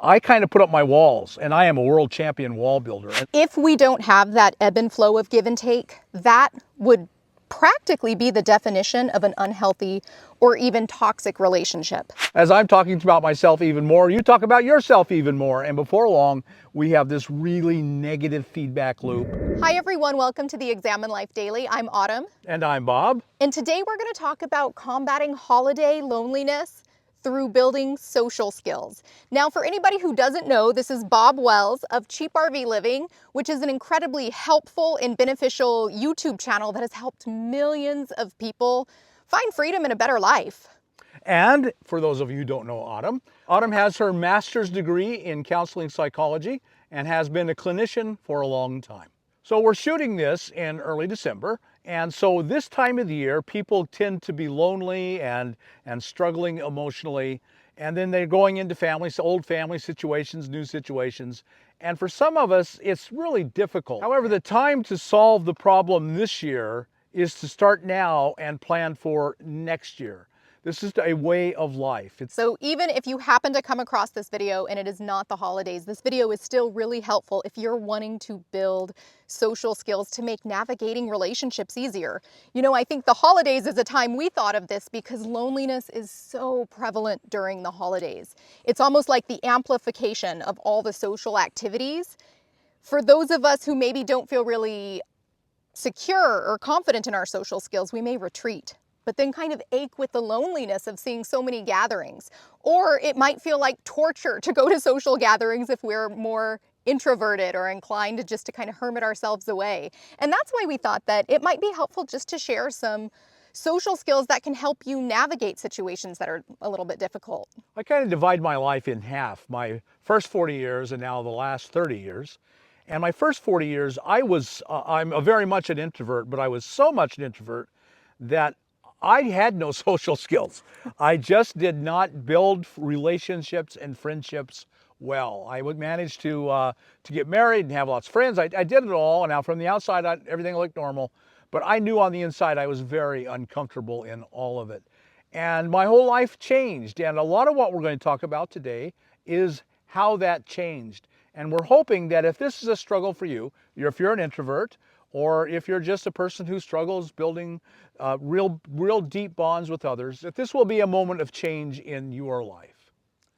I kind of put up my walls, and I am a world champion wall builder. If we don't have that ebb and flow of give and take, that would practically be the definition of an unhealthy or even toxic relationship. As I'm talking about myself even more, you talk about yourself even more, and before long, we have this really negative feedback loop. Hi everyone, welcome to the Examine Life Daily. I'm Autumn. And I'm Bob. And today we're going to talk about combating holiday loneliness through building social skills. Now, for anybody who doesn't know, this is Bob Wells of CheapRVLiving, which is an incredibly helpful and beneficial YouTube channel that has helped millions of people find freedom and a better life. And for those of you who don't know Autumn, Autumn has her master's degree in counseling psychology and has been a clinician for a long time. So we're shooting this in early December, and so this time of the year, people tend to be lonely and struggling emotionally, and then they're going into families, old family situations, new situations, and for some of us, it's really difficult. However, the time to solve the problem this year is to start now and plan for next year. This is a way of life. So even if you happen to come across this video and it is not the holidays, this video is still really helpful if you're wanting to build social skills to make navigating relationships easier. You know, I think the holidays is a time we thought of this because loneliness is so prevalent during the holidays. It's almost like the amplification of all the social activities. For those of us who maybe don't feel really secure or confident in our social skills, we may retreat, but then kind of ache with the loneliness of seeing so many gatherings. Or it might feel like torture to go to social gatherings if we're more introverted or inclined just to kind of hermit ourselves away. And that's why we thought that it might be helpful just to share some social skills that can help you navigate situations that are a little bit difficult. I kind of divide my life in half, my first 40 years and now the last 30 years. And my first 40 years, I'm very much an introvert, but I was so much an introvert that I had no social skills. I just did not build relationships and friendships well. I would manage to get married and have lots of friends. I did it all, and now from the outside, everything looked normal. But I knew on the inside I was very uncomfortable in all of it. And my whole life changed. And a lot of what we're going to talk about today is how that changed. And we're hoping that if this is a struggle for you, if you're an introvert, or if you're just a person who struggles building real deep bonds with others, that this will be a moment of change in your life.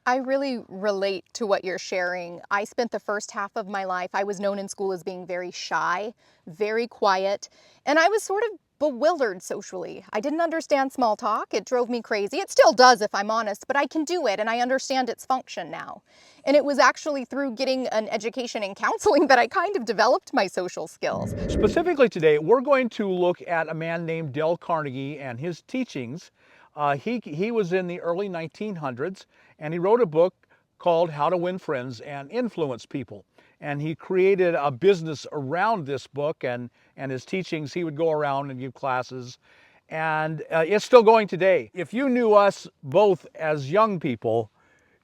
I really relate to what you're sharing. I spent the first half of my life, I was known in school as being very shy, very quiet, and I was sort of bewildered socially. I didn't understand small talk. It drove me crazy. It still does, if I'm honest, but I can do it and I understand its function now. And it was actually through getting an education in counseling that I kind of developed my social skills. Specifically today, we're going to look at a man named Dale Carnegie and his teachings. He was in the early 1900s, and he wrote a book called How to Win Friends and Influence People. And he created a business around this book and his teachings. He would go around and give classes, and it's still going today. If you knew us both as young people,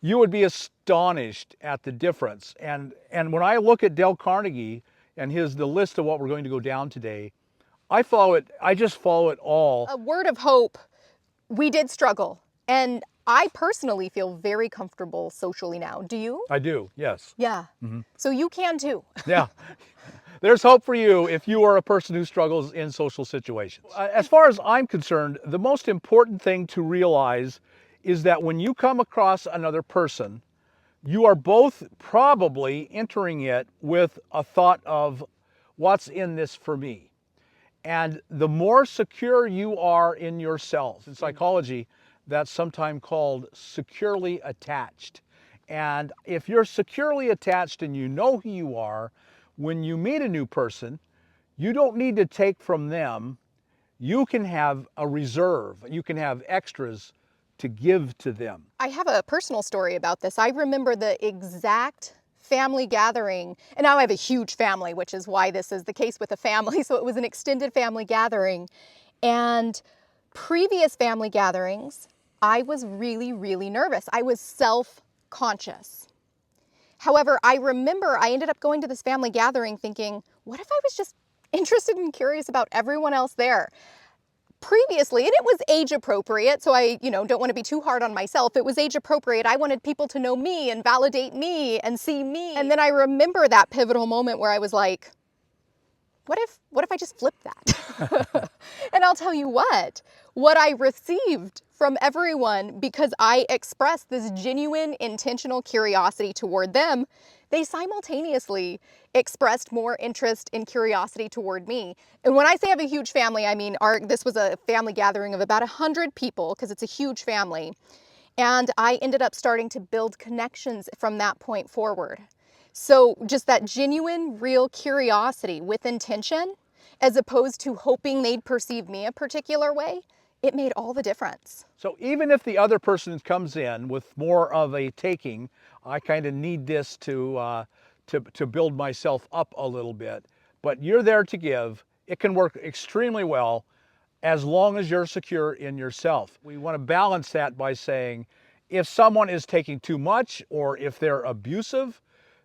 you would be astonished at the difference. And when I look at Dale Carnegie and the list of what we're going to go down today, I just follow it all. A word of hope. We did struggle, and I personally feel very comfortable socially now. Do you? I do, yes. Yeah. Mm-hmm. So you can too. Yeah. There's hope for you if you are a person who struggles in social situations. As far as I'm concerned, the most important thing to realize is that when you come across another person, you are both probably entering it with a thought of, what's in this for me? And the more secure you are in yourself, in psychology, that's sometimes called securely attached. And if you're securely attached and you know who you are, when you meet a new person, you don't need to take from them. You can have a reserve. You can have extras to give to them. I have a personal story about this. I remember the exact family gathering, and now I have a huge family, which is why this is the case with a family. So it was an extended family gathering. And previous family gatherings, I was really, really nervous. I was self-conscious. However, I remember I ended up going to this family gathering thinking, what if I was just interested and curious about everyone else there? previously, and it was age appropriate, so I, don't want to be too hard on myself. It was age appropriate. I wanted people to know me and validate me and see me. And then I remember that pivotal moment where I was like, what if I just flip that? And I'll tell you what I received from everyone, because I expressed this genuine, intentional curiosity toward them, they simultaneously expressed more interest and curiosity toward me. And when I say I have a huge family, I mean, this was a family gathering of about 100 people, because it's a huge family. And I ended up starting to build connections from that point forward. So just that genuine, real curiosity with intention, as opposed to hoping they'd perceive me a particular way, it made all the difference. So even if the other person comes in with more of a taking, I kind of need this to build myself up a little bit, but you're there to give, it can work extremely well as long as you're secure in yourself. We want to balance that by saying, if someone is taking too much or if they're abusive,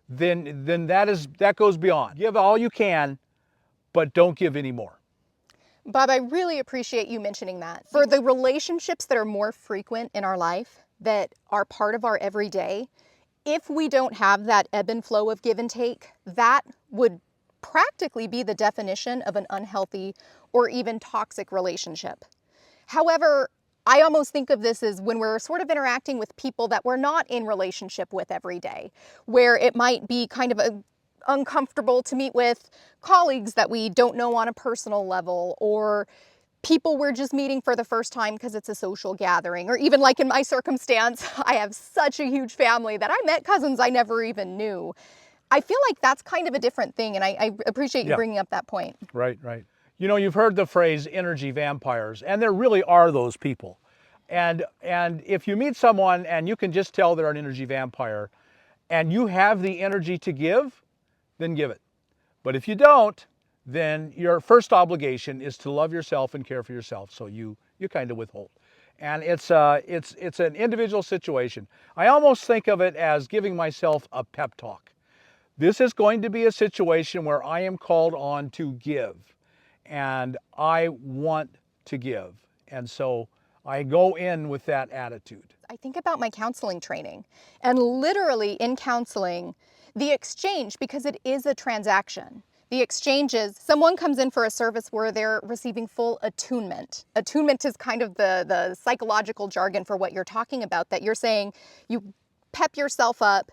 then that goes beyond. Give all you can, but don't give any more. Bob, I really appreciate you mentioning that. For the relationships that are more frequent in our life, that are part of our everyday, if we don't have that ebb and flow of give and take, that would practically be the definition of an unhealthy or even toxic relationship. However, I almost think of this as when we're sort of interacting with people that we're not in relationship with every day, where it might be kind of uncomfortable to meet with colleagues that we don't know on a personal level, or people we're just meeting for the first time because it's a social gathering, or even like in my circumstance, I have such a huge family that I met cousins I never even knew. I feel like that's kind of a different thing, and I appreciate you bringing up that point. Right, right. You've heard the phrase energy vampires, and there really are those people. And if you meet someone and you can just tell they're an energy vampire, and you have the energy to give, then give it. But if you don't, then your first obligation is to love yourself and care for yourself, so you kind of withhold. And it's an individual situation. I almost think of it as giving myself a pep talk. This is going to be a situation where I am called on to give, and I want to give. And so I go in with that attitude. I think about my counseling training, and literally in counseling, the exchange, because it is a transaction. The exchange is someone comes in for a service where they're receiving full attunement. Attunement is kind of the psychological jargon for what you're talking about, that you're saying you pep yourself up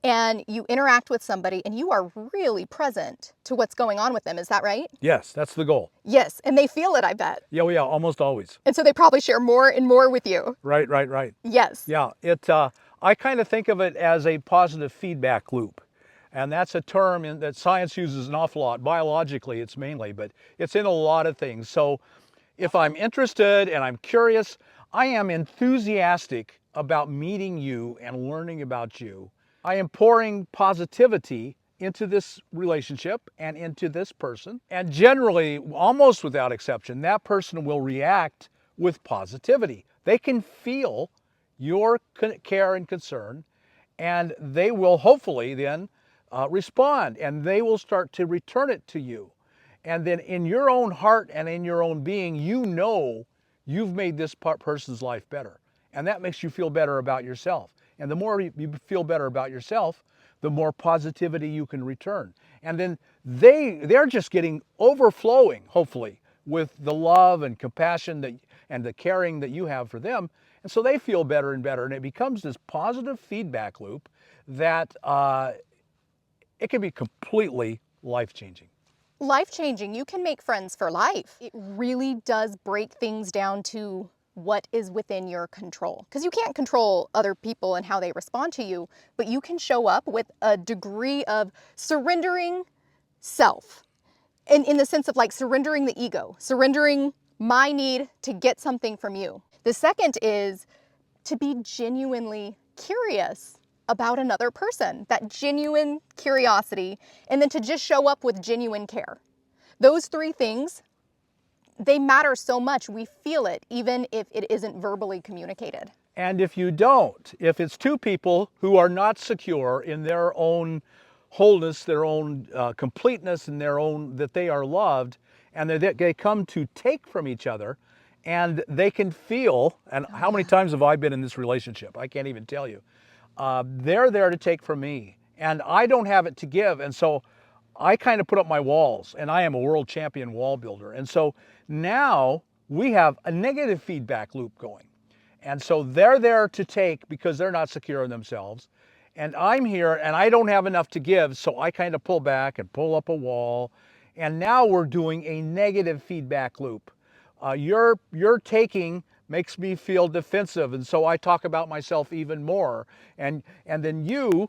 and you interact with somebody and you are really present to what's going on with them. Is that right? Yes, that's the goal. Yes, and they feel it, I bet. Yeah, well, yeah, almost always. And so they probably share more and more with you. Right, right, right. Yes. Yeah, I kind of think of it as a positive feedback loop. And that's a term that science uses an awful lot. Biologically, it's mainly, but it's in a lot of things. So if I'm interested and I'm curious, I am enthusiastic about meeting you and learning about you. I am pouring positivity into this relationship and into this person. And generally, almost without exception, that person will react with positivity. They can feel your care and concern, and they will hopefully then respond, and they will start to return it to you. And then in your own heart and in your own being, you know you've made this person's life better. And that makes you feel better about yourself. And the more you feel better about yourself, the more positivity you can return. And then they're just getting overflowing, hopefully, with the love and compassion and the caring that you have for them. And so they feel better and better. And it becomes this positive feedback loop that it can be completely life-changing. Life-changing. You can make friends for life. It really does break things down to what is within your control. Because you can't control other people and how they respond to you, but you can show up with a degree of surrendering self. In the sense of like surrendering the ego, surrendering my need to get something from you. The second is to be genuinely curious about another person, that genuine curiosity, and then to just show up with genuine care. Those three things, they matter so much. We feel it, even if it isn't verbally communicated. And if you don't, if it's two people who are not secure in their own wholeness, their own completeness, and their own, that they are loved, and they come to take from each other, and they can feel, and how many times have I been in this relationship? I can't even tell you. They're there to take from me, and I don't have it to give. And so I kind of put up my walls, and I am a world champion wall builder. And so now we have a negative feedback loop going. And so they're there to take because they're not secure in themselves. And I'm here and I don't have enough to give. So I kind of pull back and pull up a wall. And now we're doing a negative feedback loop. Your taking makes me feel defensive. And so I talk about myself even more. And then you,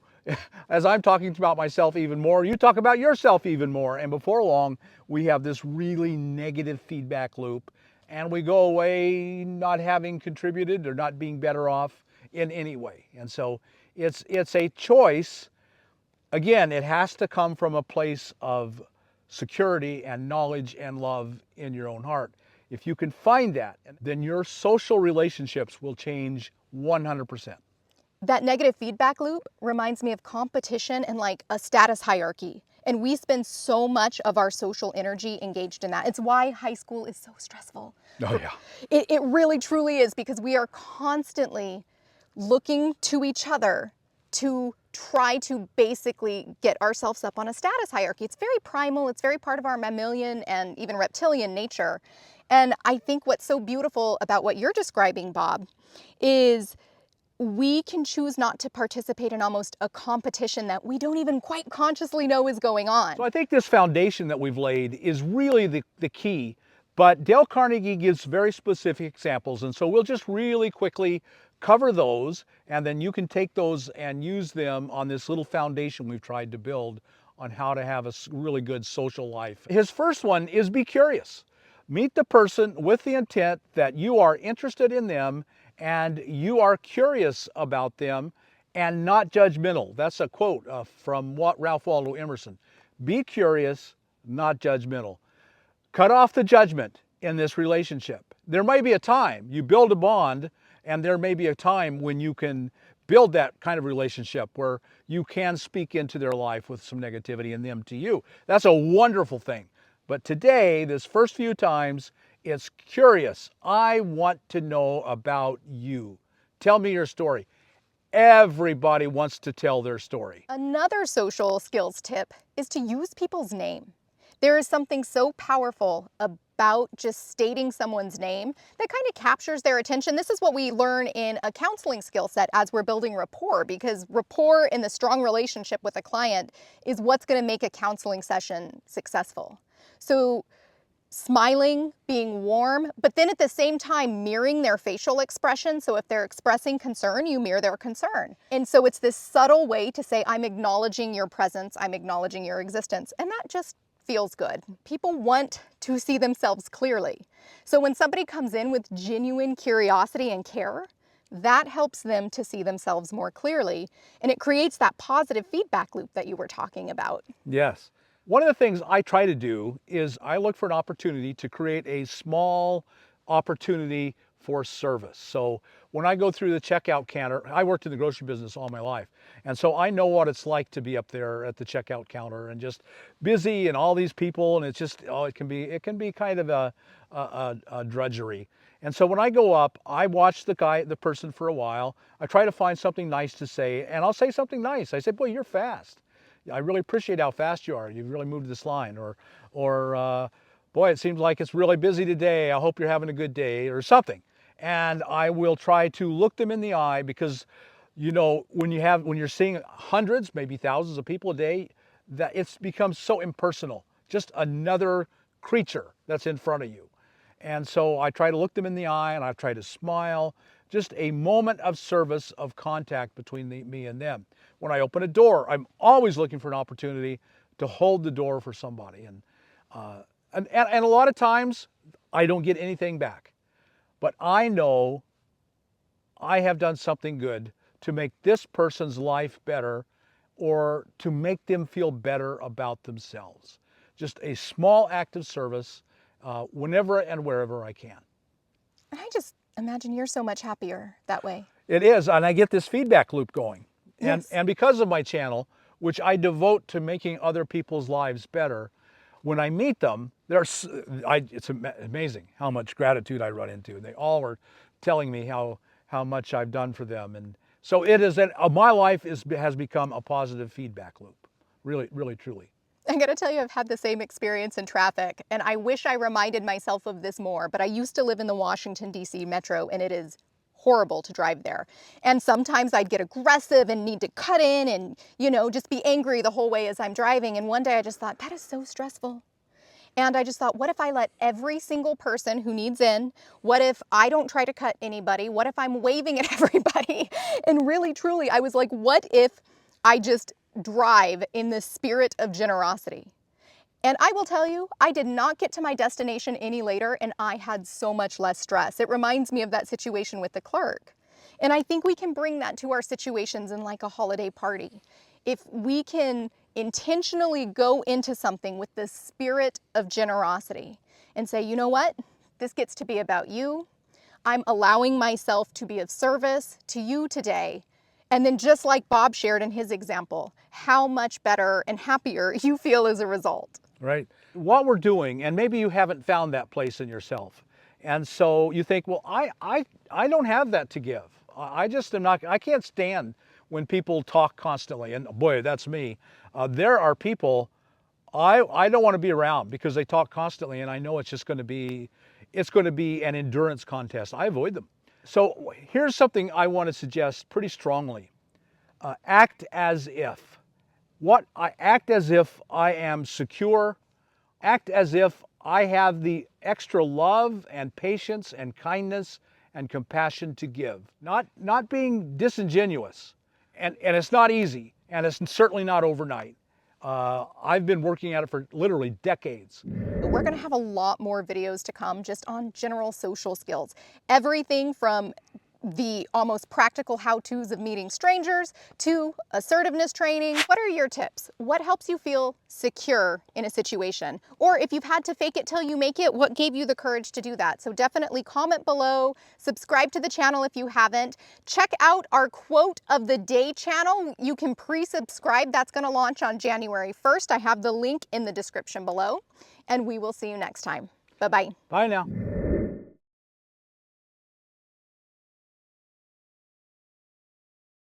as I'm talking about myself even more, you talk about yourself even more. And before long, we have this really negative feedback loop. And we go away not having contributed or not being better off in any way. And so it's a choice. Again, it has to come from a place of security and knowledge and love in your own heart. If you can find that, then your social relationships will change 100%. That negative feedback loop reminds me of competition and like a status hierarchy. And we spend so much of our social energy engaged in that. It's why high school is so stressful. Oh, yeah. It really, truly is, because we are constantly looking to each other to try to basically get ourselves up on a status hierarchy. It's very primal. It's very part of our mammalian and even reptilian nature. And I think what's so beautiful about what you're describing, Bob, is we can choose not to participate in almost a competition that we don't even quite consciously know is going on. So I think this foundation that we've laid is really the key, but Dale Carnegie gives very specific examples. And so we'll just really quickly cover those, and then you can take those and use them on this little foundation we've tried to build on how to have a really good social life. His first one is be curious. Meet the person with the intent that you are interested in them and you are curious about them and not judgmental. That's a quote from Ralph Waldo Emerson. Be curious, not judgmental. Cut off the judgment in this relationship. There may be a time you build a bond, and there may be a time when you can build that kind of relationship where you can speak into their life with some negativity and them to you. That's a wonderful thing. But today, this first few times, it's curious. I want to know about you. Tell me your story. Everybody wants to tell their story. Another social skills tip is to use people's name. There is something so powerful about just stating someone's name that kind of captures their attention. This is what we learn in a counseling skill set as we're building rapport, because rapport in the strong relationship with a client is what's going to make a counseling session successful. So smiling, being warm, but then at the same time mirroring their facial expression. So if they're expressing concern, you mirror their concern. And so it's this subtle way to say, I'm acknowledging your presence, I'm acknowledging your existence. And that just feels good. People want to see themselves clearly. So when somebody comes in with genuine curiosity and care, that helps them to see themselves more clearly. And it creates that positive feedback loop that you were talking about. Yes. One of the things I try to do is I look for an opportunity to create a small opportunity for service. So when I go through the checkout counter, I worked in the grocery business all my life. And so I know what it's like to be up there at the checkout counter and just busy and all these people. And it's just, it can be kind of a drudgery. And so when I go up, I watch the person for a while. I try to find something nice to say, and I'll say something nice. I say, boy, you're fast. I really appreciate how fast you are. You've really moved this line. Or boy, it seems like it's really busy today. I hope you're having a good day, or something. And I will try to look them in the eye, because, you know, when you're seeing hundreds, maybe thousands of people a day, that it's becomes so impersonal. Just another creature that's in front of you. And so I try to look them in the eye and I try to smile. Just a moment of service, of contact between me and them. When I open a door, I'm always looking for an opportunity to hold the door for somebody. And a lot of times I don't get anything back. But I know I have done something good to make this person's life better, or to make them feel better about themselves. Just a small act of service whenever and wherever I can. I just imagine you're so much happier that way. It is, and I get this feedback loop going. Yes. And because of my channel, which I devote to making other people's lives better, when I meet them, it's amazing how much gratitude I run into. They all are telling me how much I've done for them. And so it is my life has become a positive feedback loop. Really, really, truly. I'm going to tell you, I've had the same experience in traffic, and I wish I reminded myself of this more, but I used to live in the Washington, D.C. metro, and it is horrible to drive there. And sometimes I'd get aggressive and need to cut in and, just be angry the whole way as I'm driving. And one day I just thought, that is so stressful. And I just thought, what if I let every single person who needs in? What if I don't try to cut anybody? What if I'm waving at everybody? And really, truly, I was like, what if I just drive in the spirit of generosity? And I will tell you, I did not get to my destination any later, and I had so much less stress. It reminds me of that situation with the clerk. And I think we can bring that to our situations in like a holiday party. If we can intentionally go into something with the spirit of generosity and say, you know what, this gets to be about you. I'm allowing myself to be of service to you today. And then just like Bob shared in his example, how much better and happier you feel as a result. Right. What we're doing, and maybe you haven't found that place in yourself. And so you think, well, I don't have that to give. I just am not, I can't stand when people talk constantly. And boy, that's me. There are people I don't want to be around because they talk constantly, and I know it's just going to be, an endurance contest. I avoid them. So here's something I want to suggest pretty strongly. Act as if. Act as if I am secure. Act as if I have the extra love and patience and kindness and compassion to give. Not being disingenuous. And it's not easy, and it's certainly not overnight. I've been working at it for literally decades. We're going to have a lot more videos to come just on general social skills. Everything from the almost practical how-tos of meeting strangers to assertiveness training. What are your tips? What helps you feel secure in a situation? Or if you've had to fake it till you make it, what gave you the courage to do that? So definitely comment below, subscribe to the channel if you haven't. Check out our quote of the day channel. You can pre-subscribe. That's going to launch on January 1st. I have the link in the description below, and we will see you next time. Bye-bye. Bye now.